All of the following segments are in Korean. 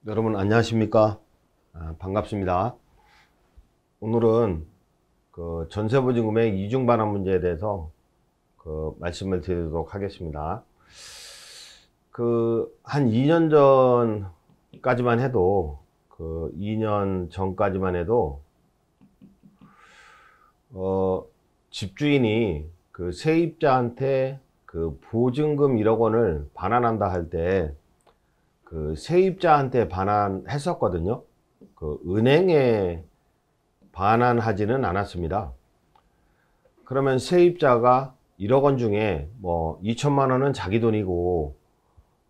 여러분 안녕하십니까? 반갑습니다. 오늘은 그 전세보증금의 이중 반환 문제에 대해서 말씀을 드리도록 하겠습니다. 한 2년 전까지만 해도 2년 전까지만 해도 집주인이 세입자한테 보증금 1억 원을 반환한다 할 때 세입자한테 반환했었거든요. 은행에 반환하지는 않았습니다. 그러면 세입자가 1억 원 중에 뭐 2천만 원은 자기 돈이고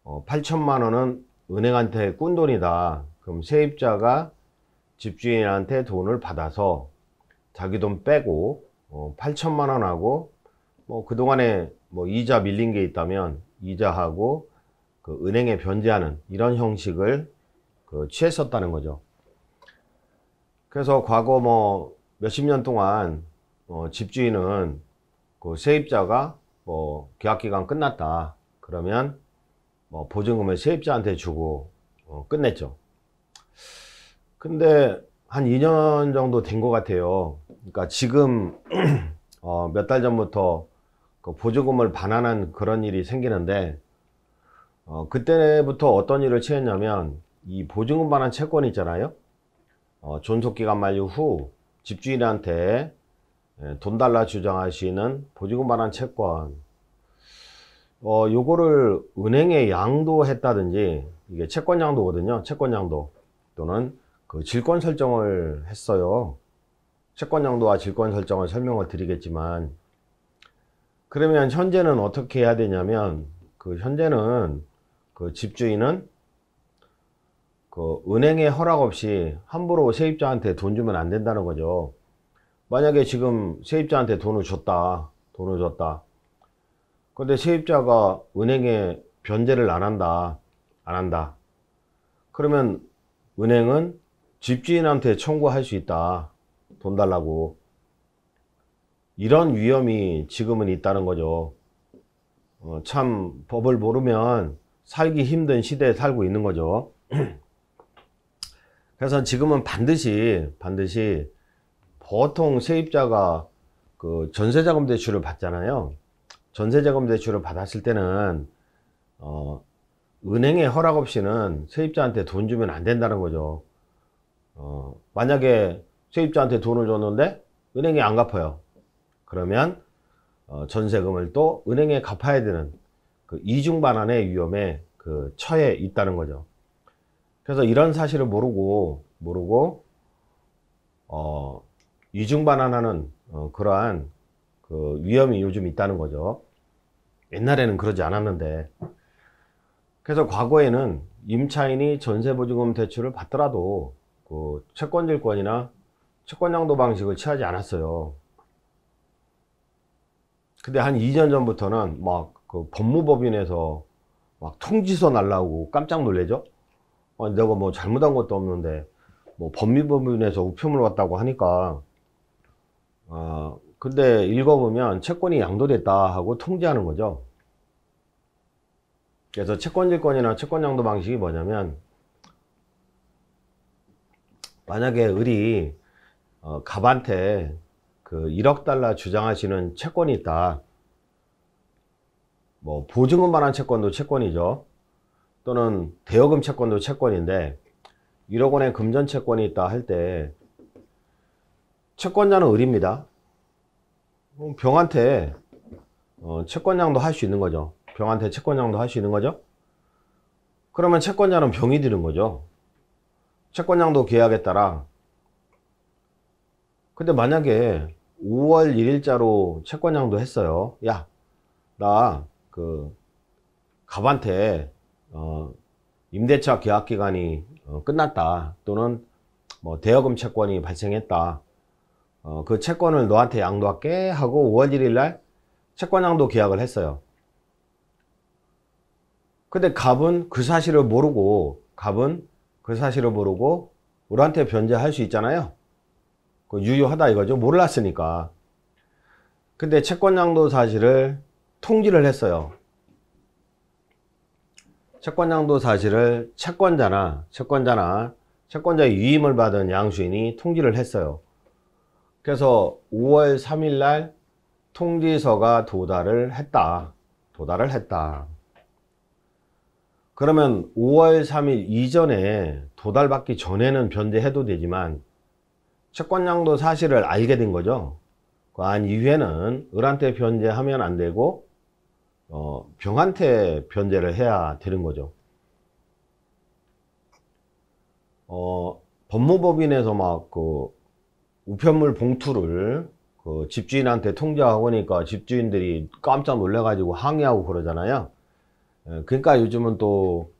8천만 원은 은행한테 꾼 돈이다. 그럼 세입자가 집주인한테 돈을 받아서 자기 돈 빼고 8천만 원하고 뭐 그동안에 뭐 이자 밀린 게 있다면 이자하고 은행에 변제하는 이런 형식을 취했었다는 거죠. 그래서 과거 뭐 몇십 년 동안 집주인은 세입자가 뭐 계약기간 끝났다 그러면 뭐 보증금을 세입자한테 주고 끝냈죠. 근데 한 2년 정도 된 것 같아요. 그러니까 지금 몇 달 전부터 보증금을 반환한 그런 일이 생기는데 그때부터 어떤 일을 취했냐면 이 보증금 반환 채권 있잖아요. 존속기간 만료 후 집주인한테 돈 달라 주장하시는 보증금 반환 채권 요거를 은행에 양도했다든지 이게 채권 양도거든요. 채권 양도 또는 질권 설정을 했어요. 채권 양도와 질권 설정을 설명을 드리겠지만 그러면 현재는 어떻게 해야 되냐면 현재는 집주인은 은행의 허락 없이 함부로 세입자한테 돈 주면 안 된다는 거죠. 만약에 지금 세입자한테 돈을 줬다. 근데 세입자가 은행에 변제를 안 한다. 그러면 은행은 집주인한테 청구할 수 있다. 돈 달라고. 이런 위험이 지금은 있다는 거죠. 참 법을 모르면 살기 힘든 시대에 살고 있는 거죠. 그래서 지금은 반드시 보통 세입자가 전세자금 대출을 받잖아요. 전세자금 대출을 받았을 때는 은행의 허락 없이는 세입자한테 돈 주면 안 된다는 거죠. 만약에 세입자한테 돈을 줬는데 은행이 안 갚아요. 그러면 전세금을 또 은행에 갚아야 되는 이중 반환의 위험에 처해 있다는 거죠. 그래서 이런 사실을 모르고 이중 반환하는 그러한 위험이 요즘 있다는 거죠. 옛날에는 그러지 않았는데. 그래서 과거에는 임차인이 전세보증금 대출을 받더라도 채권질권이나 채권양도 방식을 취하지 않았어요. 근데 한 2년 전부터는 막 법무법인에서 막 통지서 날라오고 깜짝 놀래죠. 내가 뭐 잘못한 것도 없는데 뭐 법무법인에서 우편물 왔다고 하니까 근데 읽어보면 채권이 양도됐다 하고 통지하는 거죠. 그래서 채권질권이나 채권양도 방식이 뭐냐면 만약에 을이 갑한테 1억 달러 주장하시는 채권이 있다. 뭐 보증금 반환 채권도 채권이죠. 또는 대여금 채권도 채권인데 1억 원의 금전 채권이 있다 할 때 채권자는 을입니다. 병한테 채권양도 할 수 있는 거죠. 병한테 채권양도 할 수 있는 거죠. 그러면 채권자는 병이 되는 거죠. 채권양도 계약에 따라. 근데 만약에 5월 1일자로 채권양도 했어요. 야, 나 갑한테 임대차 계약 기간이 끝났다. 또는 뭐 대여금 채권이 발생했다. 그 채권을 너한테 양도할게 하고 5월 1일 날 채권 양도 계약을 했어요. 근데 갑은 그 사실을 모르고 우리한테 변제할 수 있잖아요. 유효하다 이거죠. 몰랐으니까. 근데 채권 양도 사실을 통지를 했어요. 채권양도 사실을 채권자의 위임을 받은 양수인이 통지를 했어요. 그래서 5월 3일 날 통지서가 도달을 했다. 그러면 5월 3일 이전에 도달받기 전에는 변제해도 되지만 채권양도 사실을 알게 된 거죠. 그 안 이후에는 을한테 변제하면 안 되고 병한테 변제를 해야 되는 거죠. 법무법인에서 막 그 우편물 봉투를 그 집주인한테 통지하고 하니까 집주인들이 깜짝 놀래가지고 항의하고 그러잖아요. 그러니까 요즘은 또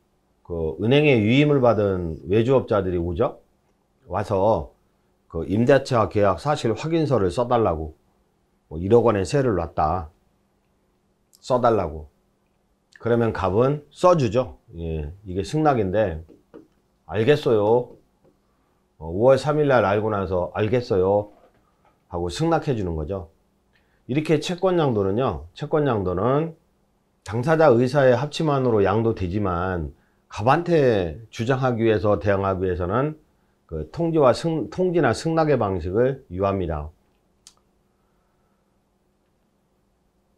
그 은행에 위임을 받은 외주업자들이 오죠. 와서 그 임대차 계약 사실 확인서를 써달라고, 뭐 1억 원의 세를 놨다 써달라고. 그러면 갑은 써주죠. 예, 이게 승낙인데 알겠어요. 5월 3일 날 알고 나서 알겠어요 하고 승낙해 주는 거죠. 이렇게 채권양도는 당사자 의사의 합치만으로 양도되지만 갑한테 주장하기 위해서 대항하기 위해서는 그 통지나 승낙의 방식을 유합니다.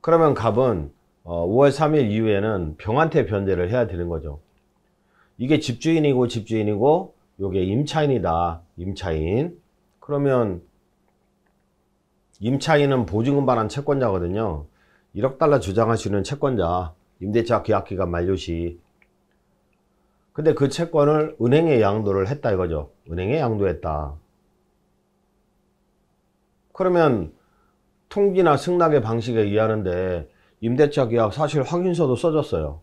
그러면 갑은 5월 3일 이후에는 병한테 변제를 해야 되는 거죠. 이게 집주인이고 요게 임차인이다. 임차인. 그러면 임차인은 보증금 반환 채권자거든요. 1억 달러 주장하시는 채권자, 임대차 계약기간 만료시. 근데 그 채권을 은행에 양도를 했다 이거죠. 은행에 양도했다. 그러면 통지나 승낙의 방식에 의하는데 임대차 계약 사실 확인서도 써줬어요.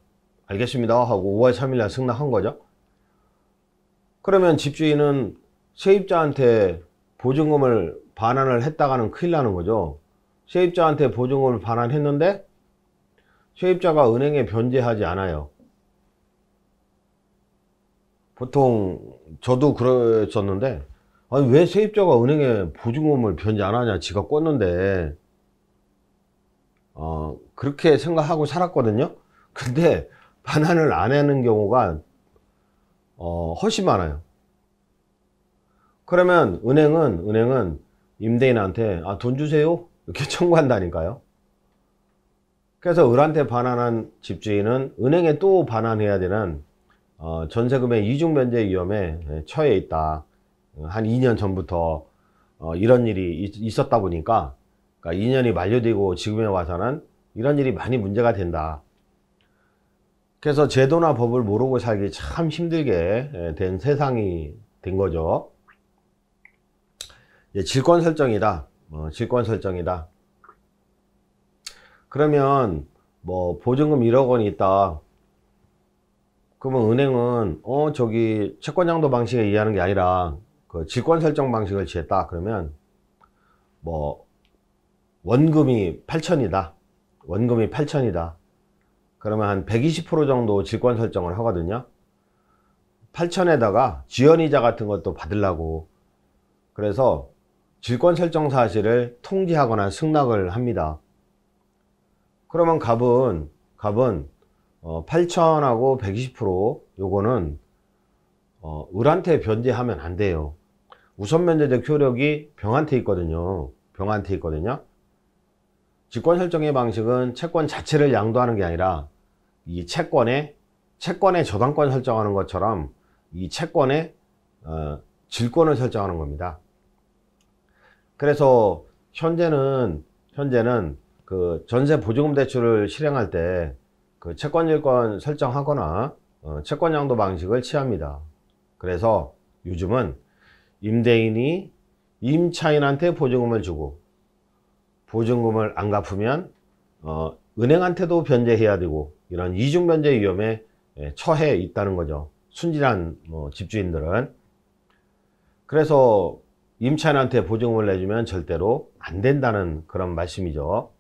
알겠습니다 하고 5월 3일 날 승낙한 거죠. 그러면 집주인은 세입자한테 보증금을 반환을 했다가는 큰일 나는 거죠. 세입자한테 보증금을 반환했는데 세입자가 은행에 변제하지 않아요. 보통 저도 그랬었는데, 아니 왜 세입자가 은행에 보증금을 변제 안 하냐, 지가 꿨는데 그렇게 생각하고 살았거든요. 근데 반환을 안 하는 경우가 훨씬 많아요. 그러면 은행은 임대인한테 돈 주세요 이렇게 청구한다니까요. 그래서 을한테 반환한 집주인은 은행에 또 반환해야 되는 전세금의 이중변제 위험에 처해 있다. 한 2년 전부터 이런 일이 있었다 보니까, 그러니까 2년이 만료되고 지금에 와서는 이런 일이 많이 문제가 된다. 그래서 제도나 법을 모르고 살기 참 힘들게 된 세상이 된 거죠. 질권 설정이다. 질권 설정이다. 그러면 뭐 보증금 1억 원이 있다. 그러면 은행은 저기 채권양도 방식에 의하는 게 아니라 그 질권 설정 방식을 취했다. 그러면 뭐 원금이 8천이다. 원금이 8천이다. 그러면 한 120% 정도 질권 설정을 하거든요. 8천에다가 지연이자 같은 것도 받으려고. 그래서 질권 설정 사실을 통지하거나 승낙을 합니다. 그러면 갑은 8천하고 120% 요거는 을한테 변제하면 안 돼요. 우선 변제적 효력이 병한테 있거든요. 질권 설정의 방식은 채권 자체를 양도하는 게 아니라 이 채권에 저당권 설정하는 것처럼 이 채권에 질권을 설정하는 겁니다. 그래서 현재는 그 전세 보증금 대출을 실행할 때 그 채권 질권 설정하거나 채권 양도 방식을 취합니다. 그래서 요즘은 임대인이 임차인한테 보증금을 주고 보증금을 안 갚으면 은행한테도 변제해야 되고 이런 이중 변제 위험에 처해 있다는 거죠. 순진한 집주인들은. 그래서 임차인한테 보증금을 내주면 절대로 안 된다는 그런 말씀이죠.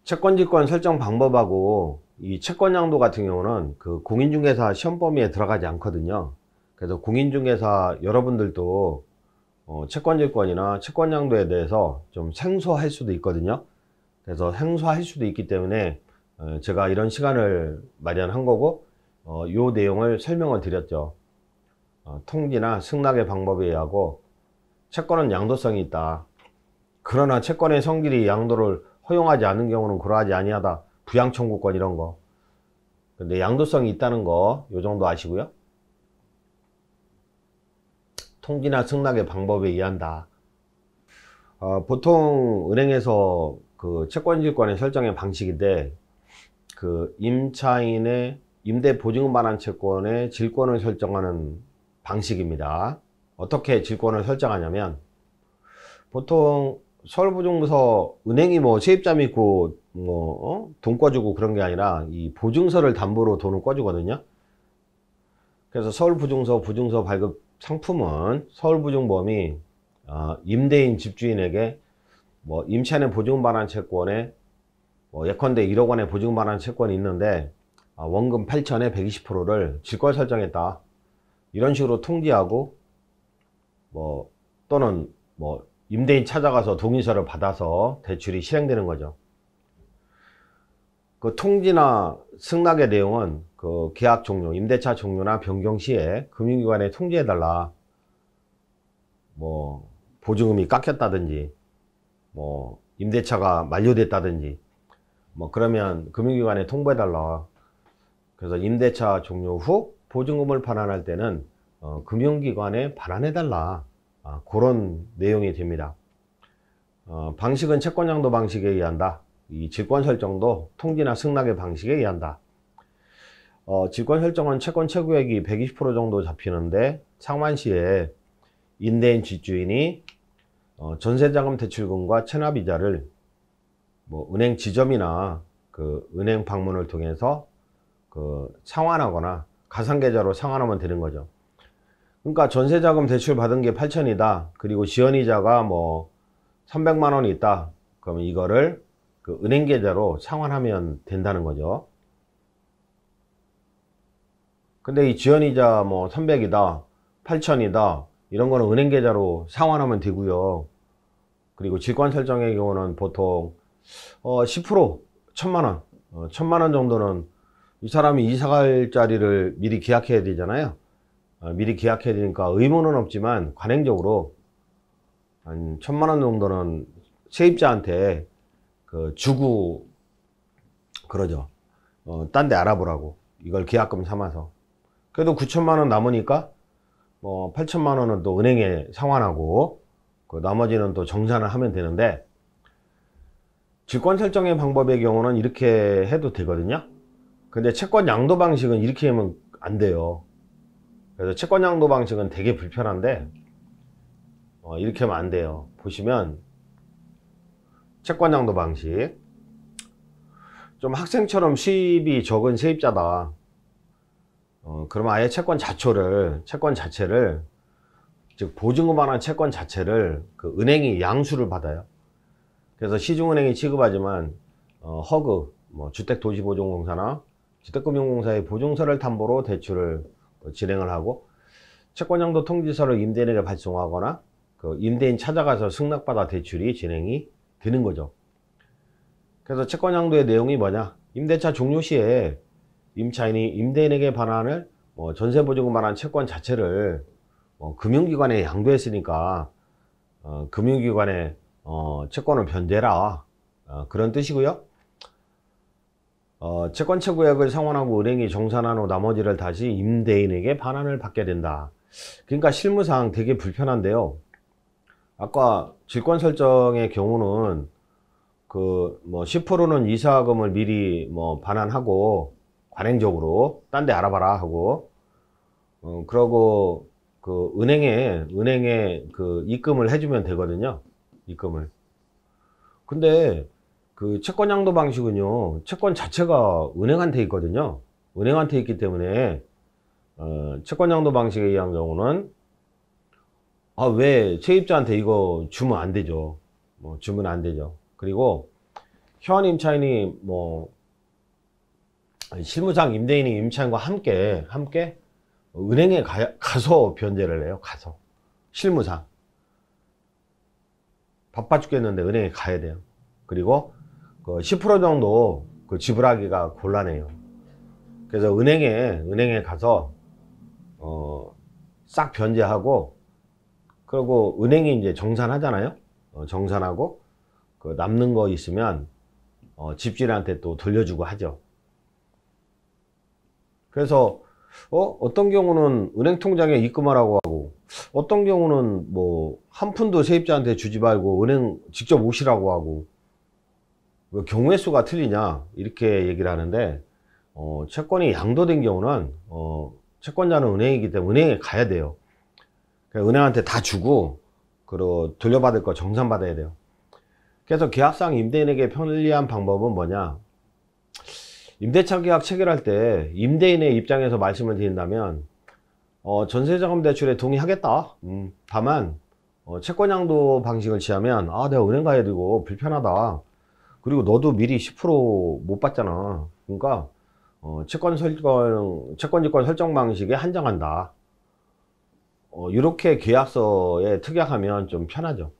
채권질권 설정 방법하고 이 채권양도 같은 경우는 그 공인중개사 시험 범위에 들어가지 않거든요. 그래서 공인중개사 여러분들도 채권질권이나 채권양도에 대해서 좀 생소할 수도 있거든요. 그래서 행사할 수도 있기 때문에 제가 이런 시간을 마련한 거고, 요 내용을 설명을 드렸죠. 통지나 승낙의 방법에 의하고 채권은 양도성이 있다. 그러나 채권의 성질이 양도를 허용하지 않는 경우는 그러하지 아니하다. 부양 청구권 이런 거. 근데 양도성이 있다는 거 요 정도 아시고요. 통지나 승낙의 방법에 의한다. 보통 은행에서 그 채권질권의 설정의 방식인데, 그 임차인의 임대 보증금 반환 채권의 질권을 설정하는 방식입니다. 어떻게 질권을 설정하냐면, 보통 서울보증서 은행이 뭐 세입자 믿고 돈 꿔주고 그런 게 아니라 이 보증서를 담보로 돈을 꿔주거든요. 그래서 서울보증서 부증서 발급 상품은 서울보증보험이 임대인 집주인에게 뭐 임차인의 보증금 반환 채권에 예컨대 1억 원의 보증금 반환 채권이 있는데 원금 8천에 120%를 질권 설정했다. 이런 식으로 통지하고 또는 임대인 찾아가서 동의서를 받아서 대출이 실행되는 거죠. 그 통지나 승낙의 내용은 그 계약 종료, 임대차 종료나 변경 시에 금융기관에 통지해달라. 보증금이 깎였다든지, 임대차가 만료됐다든지, 그러면 금융기관에 통보해달라. 그래서 임대차 종료 후 보증금을 반환할 때는 금융기관에 반환해달라. 그런 내용이 됩니다. 방식은 채권양도 방식에 의한다. 이 질권 설정도 통지나 승낙의 방식에 의한다. 질권 설정은 채권 최고액이 120% 정도 잡히는데 상환시에 임대인 집주인이 전세자금 대출금과 체납이자를 은행 지점이나 그 은행 방문을 통해서 그 상환하거나 가상계좌로 상환하면 되는 거죠. 그러니까 전세자금 대출 받은 게 8천이다. 그리고 지연이자가 300만 원이 있다. 그러면 이거를 그 은행 계좌로 상환하면 된다는 거죠. 근데 이 지연이자 300이다, 8천이다, 이런 거는 은행 계좌로 상환하면 되고요. 그리고 질권 설정의 경우는 보통 10%, 1,000만 원, 1,000만 원 정도는 이 사람이 이사 갈 자리를 미리 계약해야 되잖아요. 미리 계약해야 되니까 의무는 없지만 관행적으로 한 1,000만 원 정도는 세입자한테 주고 그러죠. 딴 데 알아보라고. 이걸 계약금 삼아서. 그래도 9천만 원 남으니까 8천만 원은 또 은행에 상환하고 그 나머지는 또 정산을 하면 되는데, 질권 설정의 방법의 경우는 이렇게 해도 되거든요. 근데 채권 양도 방식은 이렇게 하면 안 돼요. 그래서 채권 양도 방식은 되게 불편한데 이렇게 하면 안 돼요. 보시면 채권 양도 방식, 좀 학생처럼 수입이 적은 세입자다. 그러면 아예 채권 자체를 즉 보증금 반환 채권 자체를 그 은행이 양수를 받아요. 그래서 시중은행이 취급하지만 허그, 주택도시보증공사나 주택금융공사의 보증서를 담보로 대출을 진행을 하고, 채권양도 통지서를 임대인에게 발송하거나 그 임대인 찾아가서 승낙받아 대출이 진행이 되는 거죠. 그래서 채권양도의 내용이 뭐냐? 임대차 종료 시에 임차인이 임대인에게 반환을 전세보증금 반환 채권 자체를 금융기관에 양도했으니까 금융기관에 채권을 변제라, 그런 뜻이고요. 채권 최고액을 상환하고 은행이 정산한 후 나머지를 다시 임대인에게 반환을 받게 된다. 그러니까 실무상 되게 불편한데요. 아까 질권 설정의 경우는 10%는 이사금을 미리 반환하고 관행적으로 딴 데 알아봐라 하고, 그러고 그 은행에 그 입금을 해주면 되거든요. 입금을. 근데 그 채권 양도 방식은요, 채권 자체가 은행한테 있거든요. 은행한테 있기 때문에 채권 양도 방식에 의한 경우는 왜 세입자한테 이거 주면 안 되죠. 주면 안 되죠. 그리고 현 임차인이 실무상 임대인이 임차인과 함께 은행에 가서 변제를 해요. 가서 실무상 바빠 죽겠는데 은행에 가야 돼요. 그리고 그 10% 정도 그 지불하기가 곤란해요. 그래서 은행에 가서 싹 변제하고, 그리고 은행이 이제 정산하잖아요. 정산하고 그 남는 거 있으면 집주인한테 또 돌려주고 하죠. 그래서 어떤 경우는 은행 통장에 입금하라고 하고, 어떤 경우는 뭐 한 푼도 세입자한테 주지 말고 은행 직접 오시라고 하고, 왜 경우의 수가 틀리냐 이렇게 얘기를 하는데, 채권이 양도된 경우는 채권자는 은행이기 때문에 은행에 가야 돼요. 그러니까 은행한테 다 주고 그리고 돌려받을 거 정산받아야 돼요. 그래서 계약상 임대인에게 편리한 방법은 뭐냐, 임대차 계약 체결할 때 임대인의 입장에서 말씀을 드린다면, 전세자금 대출에 동의하겠다. 다만 채권 양도 방식을 취하면 내가 은행 가야 되고 불편하다. 그리고 너도 미리 10% 못 받잖아. 그러니까 채권지권 설정 방식에 한정한다. 이렇게 계약서에 특약하면 좀 편하죠.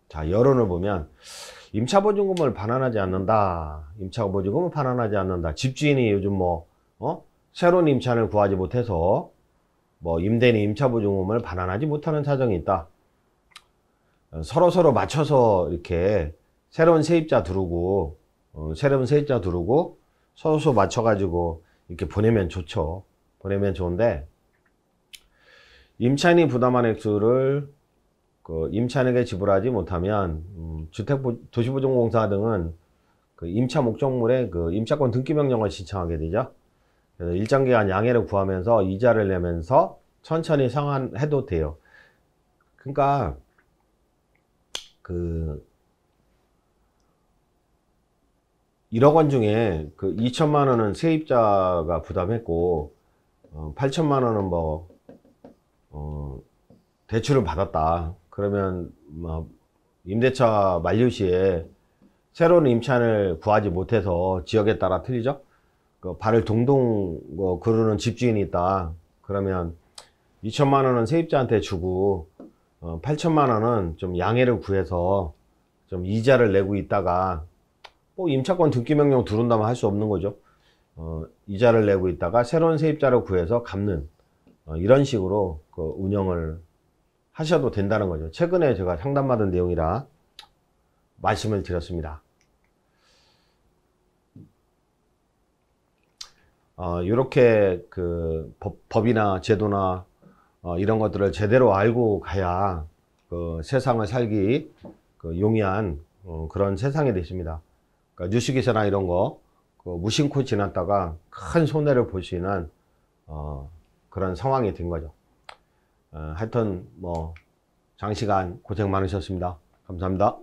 자, 여론을 보면 임차보증금을 반환하지 않는다. 임차보증금을 반환하지 않는다. 집주인이 요즘 새로운 임차인을 구하지 못해서 임대인이 임차보증금을 반환하지 못하는 사정이 있다. 서로 맞춰서 이렇게 새로운 세입자 두르고 서로 맞춰가지고 이렇게 보내면 좋죠. 보내면 좋은데, 임차인이 부담한 액수를 그 임차인에게 지불하지 못하면 도시보증공사 등은 그 임차 목적물에 그 임차권 등기 명령을 신청하게 되죠. 그래서 일정 기간 양해를 구하면서 이자를 내면서 천천히 상환해도 돼요. 그러니까 그 1억 원 중에 그 2천만 원은 세입자가 부담했고 8천만 원은 대출을 받았다. 그러면 임대차 만료 시에 새로운 임차인을 구하지 못해서 지역에 따라 틀리죠. 그 발을 동동 구르는 집주인이 있다. 그러면 2천만 원은 세입자한테 주고 8천만 원은 좀 양해를 구해서 좀 이자를 내고 있다가 임차권 등기 명령 두른다면 할 수 없는 거죠. 이자를 내고 있다가 새로운 세입자를 구해서 갚는 이런 식으로 그 운영을 하셔도 된다는 거죠. 최근에 제가 상담받은 내용이라 말씀을 드렸습니다. 이렇게 그 법이나 제도나 이런 것들을 제대로 알고 가야 그 세상을 살기 그 용이한 그런 세상이 되십니다. 그러니까 뉴스기사나 이런 거 그 무심코 지났다가 큰 손해를 볼 수 있는 그런 상황이 된 거죠. 하여튼 장시간 고생 많으셨습니다. 감사합니다.